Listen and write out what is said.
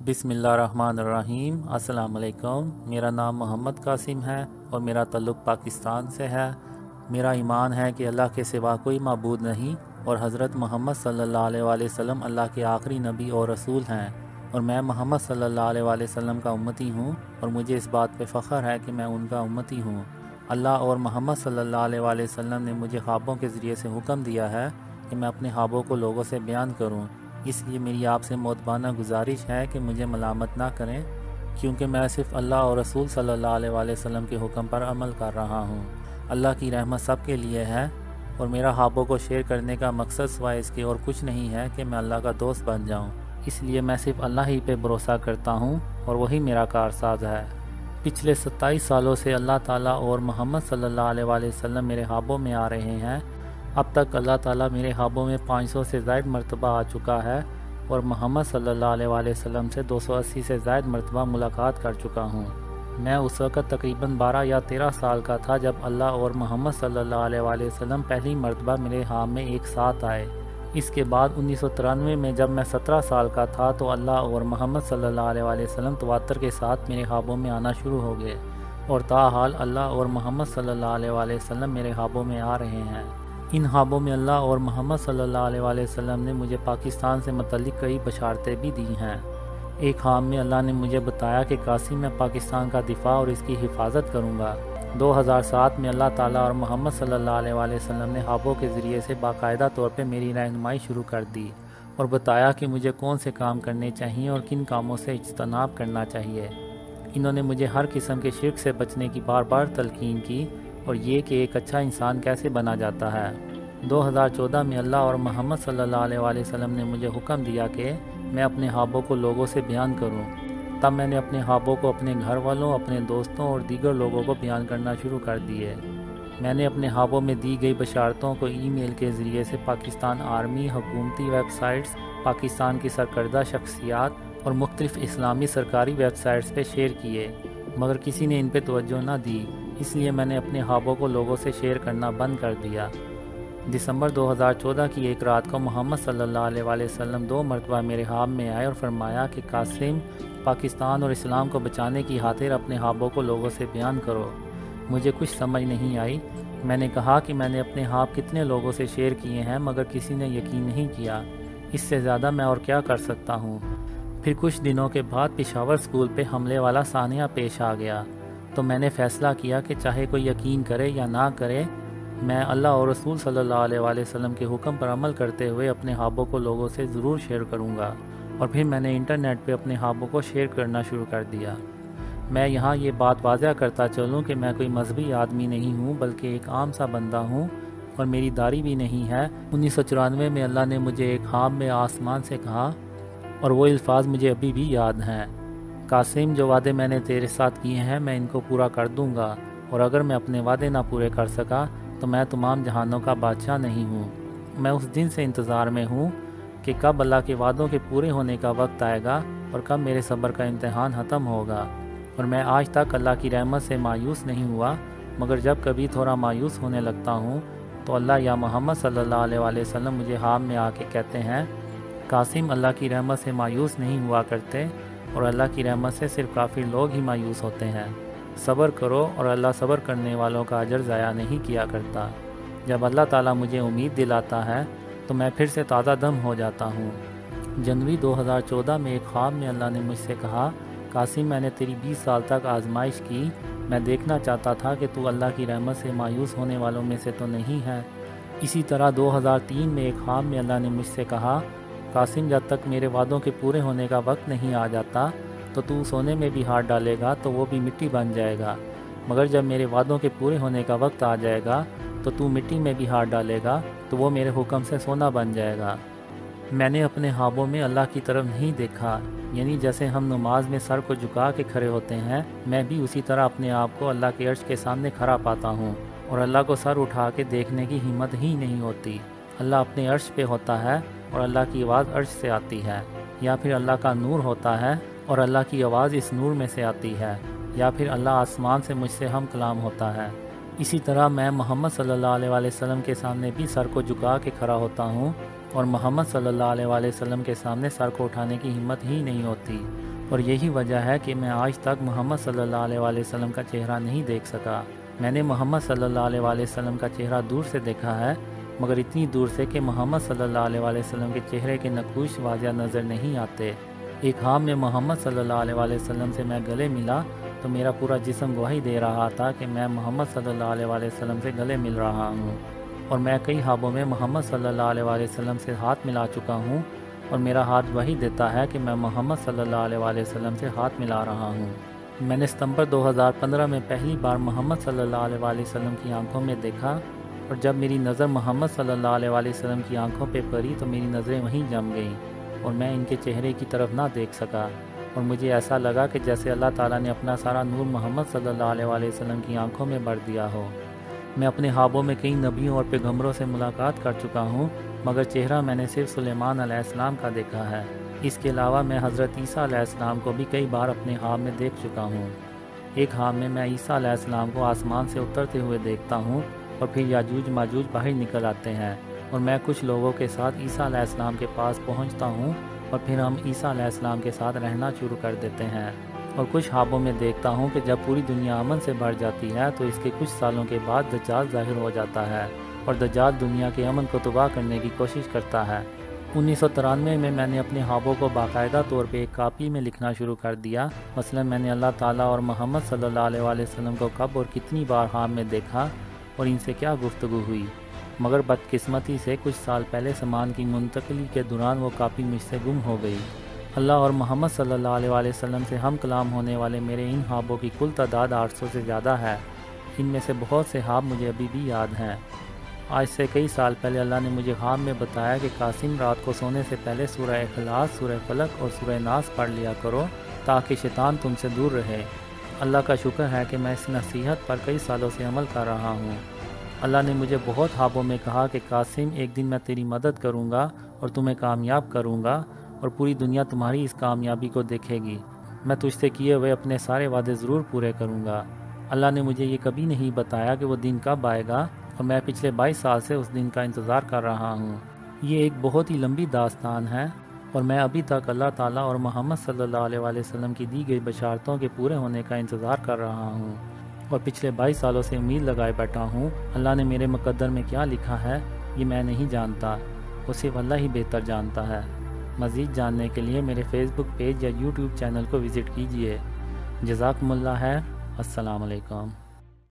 बिस्मिल्लाहिर्रहमानिर्रहीम। अस्सलाम वालेकुम। मेरा नाम मोहम्मद कासिम है और मेरा ताल्लुक़ पाकिस्तान से है। मेरा ईमान है कि अल्लाह के सिवा कोई माबूद नहीं और हज़रत मोहम्मद सल्लल्लाहु अलैहि वसल्लम अल्लाह के आखिरी नबी और रसूल हैं, और मैं मोहम्मद सल्लल्लाहु अलैहि वसल्लम का उम्मती हूँ और मुझे इस बात पे फ़ख्र है कि मैं उनका उम्मती हूँ। अल्लाह और मोहम्मद सल्लल्लाहु अलैहि वसल्लम ने मुझे ख्वाबों के ज़रिए से हुक्म दिया है कि मैं अपने ख्वाबों को लोगों से बयान करूँ। इसलिए मेरी आपसे मोतबाना गुजारिश है कि मुझे मलामत ना करें, क्योंकि मैं सिर्फ़ अल्लाह और रसूल सल्लल्लाहु अलैहि वसल्लम के हुक्म पर अमल कर रहा हूँ। अल्लाह की रहमत सब के लिए है और मेरा ख्वाबों को शेयर करने का मकसद सिवाय इसके और कुछ नहीं है कि मैं अल्लाह का दोस्त बन जाऊँ। इसलिए मैं सिर्फ़ अल्लाह ही पे भरोसा करता हूँ और वही मेरा कारसाज है। पिछले 27 सालों से अल्लाह ताला और मोहम्मद सल्लल्लाहु अलैहि वसल्लम मेरे ख्वाबों में आ रहे हैं। अब तक अल्लाह ताला मेरे ख्वाबों में 500 से ज़ायद मरतबा आ चुका है और मोहम्मद सल्लल्लाहु अलैहि वसल्लम से 280 से ज़ायद मरतबा मुलाकात कर चुका हूँ। मैं उस वक़्त तकरीबन 12 या 13 साल का था जब अल्लाह और मोहम्मद सल्लल्लाहु अलैहि वसल्लम पहली मरतबा मेरे ख्वाब में एक साथ आए। इसके बाद 1993 में जब मैं 17 साल का था तो अल्लाह और मोहम्मद सल्लल्लाहु अलैहि वसल्लम तवातर के साथ मेरे ख्वाबों में आना शुरू हो गए, और ताहाल अल्लाह और मोहम्मद सल्लल्लाहु अलैहि वसल्लम मेरे ख्वाबों में आ रहे हैं। इन ख्वाबों में अल्लाह और मोहम्मद सल्लल्लाहु अलैहि वसल्लम ने मुझे पाकिस्तान से मुतल्लिक़ कई बशारतें भी दी हैं। एक ख्वाब में अल्लाह ने मुझे बताया कि कासिम मैं पाकिस्तान का दिफा और इसकी हिफाजत करूँगा। 2007 में अल्लाह ताला और मोहम्मद सल्लल्लाहु अलैहि वसल्लम ने ख्वाबों के ज़रिए से बाकायदा तौर पर मेरी रहनुमाई शुरू कर दी और बताया कि मुझे कौन से काम करने चाहिए और किन कामों से इज्तनाब करना चाहिए। इन्होंने मुझे हर किस्म के शिर्क से बचने की बार बार तलकीन की और ये कि एक अच्छा इंसान कैसे बना जाता है। 2014 में अल्लाह और मोहम्मद सल्लल्लाहु अलैहि वसल्लम ने मुझे हुक्म दिया कि मैं अपने ख्वाबों को लोगों से बयान करूं। तब मैंने अपने ख्वाबों को अपने घर वालों, अपने दोस्तों और दीगर लोगों को बयान करना शुरू कर दिए। मैंने अपने ख्वाबों में दी गई बशारतों को ईमेल के ज़रिए से पाकिस्तान आर्मी, हुकूमती वेबसाइट्स, पाकिस्तान की सरकर्दा शख्सियात और मुख्तलिफ़ इस्लामी सरकारी वेबसाइट्स पे शेयर किए, मगर किसी ने इन पर तवज्जो न दी। इसलिए मैंने अपने ख्वाबों को लोगों से शेयर करना बंद कर दिया। दिसंबर 2014 की एक रात को मोहम्मद सल्लल्लाहु अलैहि वसल्लम 2 मरतबा मेरे ख्वाब में आए और फरमाया कि कासिम, पाकिस्तान और इस्लाम को बचाने की खातिर अपने ख्वाबों को लोगों से बयान करो। मुझे कुछ समझ नहीं आई। मैंने कहा कि मैंने अपने ख्वाब कितने लोगों से शेयर किए हैं मगर किसी ने यकीन नहीं किया। इससे ज़्यादा मैं और क्या कर सकता हूँ। फिर कुछ दिनों के बाद पेशावर स्कूल पे हमले वाला सानिया पेश आ गया, तो मैंने फ़ैसला किया कि चाहे कोई यकीन करे या ना करे, मैं अल्लाह और रसूल सल्लल्लाहु अलैहि वसल्लम के हुक्म पर अमल करते हुए अपने ख्वाबों को लोगों से ज़रूर शेयर करूँगा। और फिर मैंने इंटरनेट पे अपने ख्वाबों को शेयर करना शुरू कर दिया। मैं यहाँ ये बात वाज़ह करता चलूँ कि मैं कोई मजहबी आदमी नहीं हूँ, बल्कि एक आम सा बंदा हूँ और मेरी दाढ़ी भी नहीं है। 1994 में अल्लाह ने मुझे एक ख्वाब में आसमान से कहा और वो अल्फाज मुझे अभी भी याद हैं, कासिम, जो वादे मैंने तेरे साथ किए हैं मैं इनको पूरा कर दूंगा, और अगर मैं अपने वादे ना पूरे कर सका तो मैं तमाम जहानों का बादशाह नहीं हूँ। मैं उस दिन से इंतज़ार में हूँ कि कब अल्लाह के वादों के पूरे होने का वक्त आएगा और कब मेरे सब्र का इम्तहान ख़त्म होगा। और मैं आज तक अल्लाह की रहमत से मायूस नहीं हुआ, मगर जब कभी थोड़ा मायूस होने लगता हूँ तो अल्लाह या मोहम्मद सल्लल्लाहु अलैहि वसल्लम मुझे ख्वाब में आके कहते हैं, कासिम, अल्लाह की रहमत से मायूस नहीं हुआ करते और अल्लाह की रहमत से सिर्फ काफ़िर लोग ही मायूस होते हैं। सब्र करो और अल्लाह सब्र करने वालों का अजर ज़ाया नहीं किया करता। जब अल्लाह ताला मुझे उम्मीद दिलाता है तो मैं फिर से ताज़ा दम हो जाता हूँ। जनवरी 2014 में एक ख्वाब में अल्लाह ने मुझसे कहा, कासिम, मैंने तेरी 20 साल तक आजमाइश की। मैं देखना चाहता था कि तू अल्लाह की रहमत से मायूस होने वालों में से तो नहीं है। इसी तरह 2003 में एक ख्वाब में अल्लाह ने मुझसे कहा, कासिम, जब तक मेरे वादों के पूरे होने का वक्त नहीं आ जाता तो तू सोने में भी हाथ डालेगा तो वो भी मिट्टी बन जाएगा, मगर जब मेरे वादों के पूरे होने का वक्त आ जाएगा तो तू मिट्टी में भी हाथ डालेगा तो वो मेरे हुक्म से सोना बन जाएगा। मैंने अपने ख्वाबों में अल्लाह की तरफ नहीं देखा, यानी जैसे हम नमाज में सर को झुका के खड़े होते हैं, मैं भी उसी तरह अपने आप को अल्लाह के अर्श के सामने खड़ा पाता हूँ और अल्लाह को सर उठा के देखने की हिम्मत ही नहीं होती। अल्लाह अपने अर्श पे होता है और अल्लाह की आवाज़ अर्श से आती है, या फिर अल्लाह का नूर होता है और अल्लाह की आवाज़ इस नूर में से आती है, या फिर अल्लाह आसमान से मुझसे हम कलाम होता है। इसी तरह मैं मोहम्मद सल्लल्लाहु अलैहि वसल्लम के सामने भी सर को झुका के खड़ा होता हूँ और मोहम्मद सल्लल्लाहु अलैहि वसल्लम के सामने सर को उठाने की हिम्मत ही नहीं होती। اور یہی وجہ ہے کہ میں آج تک محمد صلی اللہ علیہ وسلم کا چہرہ نہیں دیکھ سکا۔ میں نے محمد صلی اللہ علیہ وسلم کا چہرہ دور سے دیکھا ہے، مگر اتنی دور سے کہ محمد صلی اللہ علیہ وسلم کے چہرے کے نقوش واضح نظر نہیں آتے۔ ایک خواب میں محمد صلی اللہ علیہ وسلم سے میں گلے ملا تو میرا پورا جسم گواہی دے رہا تھا کہ میں محمد صلی اللہ علیہ وسلم سے گلے مل رہا ہوں، اور میں کئی خوابوں میں محمد صلی اللہ علیہ وسلم سے ہاتھ ملا چکا ہوں، اور میرا ہاتھ وہی دیتا ہے کہ میں محمد صلی اللہ علیہ وسلم سے ہاتھ ملا رہا ہوں۔ میں نے ستمبر 2015 میں پہلی بار محمد صلی اللہ علیہ وسلم کی آنکھوں میں دیکھا، اور جب میری نظر محمد صلی اللہ علیہ وسلم کی آنکھوں پہ پڑی تو میری نظریں وہیں جم گئیں، اور میں ان کے چہرے کی طرف نہ دیکھ سکا، اور مجھے ایسا لگا کہ جیسے اللہ تعالیٰ نے اپنا سارا نور محمد صلی اللہ علیہ وسلم کی آنکھوں میں بھر دیا ہو۔ میں اپنے خوابوں میں کئی نبیوں اور پیغمبروں سے ملاقات کر چکا ہوں، مگر چہرہ میں نے صرف سلیمان علیہ السلام کا دیکھا ہے۔ اس کے علاوہ میں حضرت عیسیٰ علیہ السلام کو بھی کئی بار اپنے خواب میں دیکھ چکا ہوں۔ ایک خواب میں عیسیٰ علیہ السلام کو آسمان سے اترتے ہوئے دیکھتا ہوں، اور پھر یاجوج ماجوج باہر نکل آتے ہیں، اور میں کچھ لوگوں کے ساتھ عیسیٰ علیہ السلام کے پاس پہنچتا ہوں، اور پھر ہم عیسیٰ علیہ السلام کے ساتھ رہنا شروع کر دیتے ہیں۔ اور کچھ خوابوں میں دیکھتا ہوں کہ جب پوری دنیا امن سے بھر جاتی ہے تو اس کے کچھ سالوں کے بعد دجال ظاہر ہو جاتا ہے، اور دجال دنیا کے امن کو تباہ کرنے کی کوشش کرتا ہے۔ 1993 میں نے اپنے خوابوں کو باقاعدہ طور پہ ایک کاپی میں لکھنا شروع کر دیا۔ مثلا میں نے اللہ تعالیٰ اور محمد صلی اللہ علیہ وسلم کو کب اور کتنی بار خواب میں دیکھا، اور ان سے کیا گفتگو ہوئی، مگر بدقسمتی سے کچھ سال پہلے سامان کی منتقلی کے دوران وہ کاپی مجھ سے گم ہو گئی۔ اللہ اور محمد صلی اللہ علیہ وسلم سے ہم کلام ہونے والے میرے ان خوابوں کی کل تعداد 800 سے زیادہ ہے۔ ان میں سے بہت سے خواب مجھے ابھی بھی یاد ہیں۔ آج سے کئی سال پہلے اللہ نے مجھے خواب میں بتایا کہ قاسم رات کو سونے سے پہلے سورہ اخلاص، سورہ فلق اور سورہ ناس پڑھ لیا کرو تاکہ شیطان تم سے دور رہے۔ اللہ کا شکر ہے کہ میں اس نصیحت پر کئی سالوں سے عمل کر رہا ہوں۔ اللہ نے مجھے بہت خوابوں میں کہا کہ قاسم ایک دن میں تیری مدد کروں گا اور تمہیں کامیاب کروں گا، اور پوری دنیا تمہاری اس کامیابی کو دیکھے گی۔ میں تجھ سے کیے ہوئے اپنے سارے وعدے ضرور پورے کروں گا۔ اللہ نے مجھے یہ کبھی نہیں بتایا کہ وہ دن کب آئے گا، اور میں پچھلے 22 سال سے اس دن کا انتظار کر رہا ہوں۔ یہ ایک بہت ہی لمبی داستان ہے، اور میں ابھی تک اللہ تعالیٰ اور محمد صلی اللہ علیہ وسلم کی دی گئی بشارتوں کے پورے ہونے کا انتظار کر رہا ہوں، اور پچھلے 22 سالوں سے امید لگائے بیٹھا ہوں۔ اللہ نے میرے مقدر میں کیا لکھا ہے یہ میں نہیں جانتا، وہ صرف اللہ ہی بہتر جانتا ہے۔ مزید جاننے کے لیے میرے فیس بک پیج یا یوٹیوب چینل کو وزٹ کیجیے۔ جزاکم اللہ خیر۔ السلام علیکم۔